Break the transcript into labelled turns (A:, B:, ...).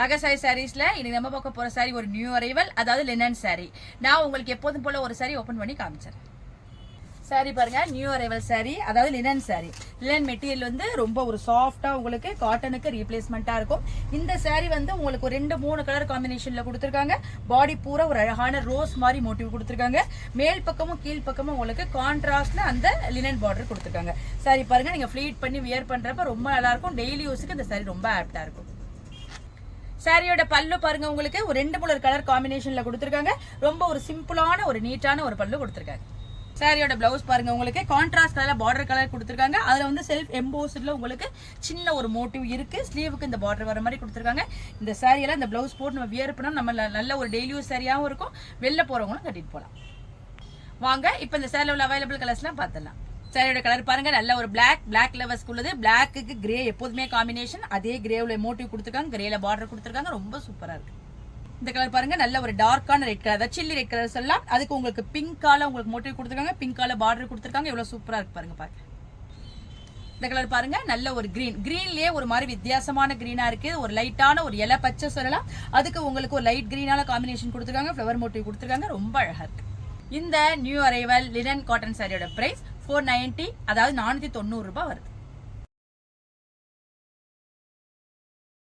A: ராகசாரி சாரீஸ்ல இன்னைக்கு நம்ம பார்க்க போற சாரி ஒரு நியூ அரைவல், அதாவது லினன் சாரி. நான் உங்களுக்கு எப்போதும் போல ஒரு சாரி ஓபன் பண்ணி காமிச்சேன். சாரி பாருங்க, நியூ அரைவல் சாரி, அதாவது லினன் சாரி. லினன் மெட்டீரியல் வந்து ரொம்ப ஒரு சாஃப்டா உங்களுக்கு காட்டனுக்கு ரீப்ளேஸ்மெண்டா இருக்கும். இந்த சாரி வந்து உங்களுக்கு ஒரு 2-3 கலர் காம்பினேஷன்ல கொடுத்துருக்காங்க. பாடி பூரா ஒரு அழகான ரோஸ் மாதிரி மோட்டிவ் கொடுத்துருக்காங்க. மேல் பக்கமும் கீழ் பக்கமும் உங்களுக்கு கான்ட்ராஸ்ட்ல அந்த லினன் பார்டர் கொடுத்துருக்காங்க. சாரி பாருங்க, நீங்க ஃபிளீட் பண்ணி வியர் பண்றப்ப ரொம்ப நல்லா இருக்கும். டெய்லி யூஸுக்கு இந்த சாரி ரொம்ப ஆப்டா இருக்கும். சாரியோட பல்லு பாருங்க, உங்களுக்கு ஒரு 2 கலர் காம்பினேஷன்ல கொடுத்துருக்காங்க. ரொம்ப ஒரு சிம்பிளான ஒரு நீட்டான ஒரு பல்லு கொடுத்துருக்காங்க. சாரியோட பிளவுஸ் பாருங்க, உங்களுக்கு கான்ட்ராஸ்ட் கலர் பார்டர் கலர் கொடுத்துருக்காங்க. அதுல வந்து செல்ஃப் எம்போஸ்ட்ல உங்களுக்கு சின்ன ஒரு மோட்டிவ் இருக்கு. ஸ்லீவுக்கு இந்த பார்டர் வர மாதிரி கொடுத்துருக்காங்க. இந்த சாரியெல்லாம் இந்த பிளவுஸ் போட்டு நம்ம வியர் பண்ணா நம்ம நல்ல ஒரு டெய்லி யூஸ் சாரியாவும் இருக்கும். வெளில போறவங்களும் கட்டிட்டு போகலாம். வாங்க இப்ப இந்த சாரில உள்ள அவைலபிள் கலர்ஸ்லாம் பார்த்துடலாம். சாரியோட கலர் பாருங்க, நல்ல ஒரு பிளாக் லெவல்ஸ்க்கு உள்ளது. பிளாக்கு கிரே எப்போதுமே காம்பினேஷன். அதே கிரேவுல மோட்டிவ் கொடுத்துருக்காங்க, கிரேல பார்டர் கொடுத்துருக்காங்க. ரொம்ப சூப்பரா இருக்கு. இந்த கலர் பாருங்க, நல்ல ஒரு டார்க்கான ரெட் கலர், அதாவது சில்லி ரெட் கலர் சொல்லலாம். அதுக்கு உங்களுக்கு பிங்கால உங்களுக்கு மோட்டிவ் கொடுத்துருக்காங்க, பிங்கால பார்டர் கொடுத்துருக்காங்க. எவ்வளவு சூப்பரா இருக்கு பாருங்க. பாருங்க இந்த கலர் பாருங்க, நல்ல ஒரு கிரீன்லயே ஒரு மாதிரி வித்தியாசமான கிரீனா இருக்கு. ஒரு லைட்டான ஒரு இலை பச்சை சொல்லலாம். அதுக்கு உங்களுக்கு ஒரு லைட் கிரீனால காம்பினேஷன் கொடுத்துருக்காங்க, ஃப்ளவர் மோட்டிவ் கொடுத்துருக்காங்க. ரொம்ப அழகா இருக்கு. இந்த நியூ அரைவல் லினன் காட்டன் சாரியோட பிரைஸ் 490, அதாவது 490 ரூபாய் வருது.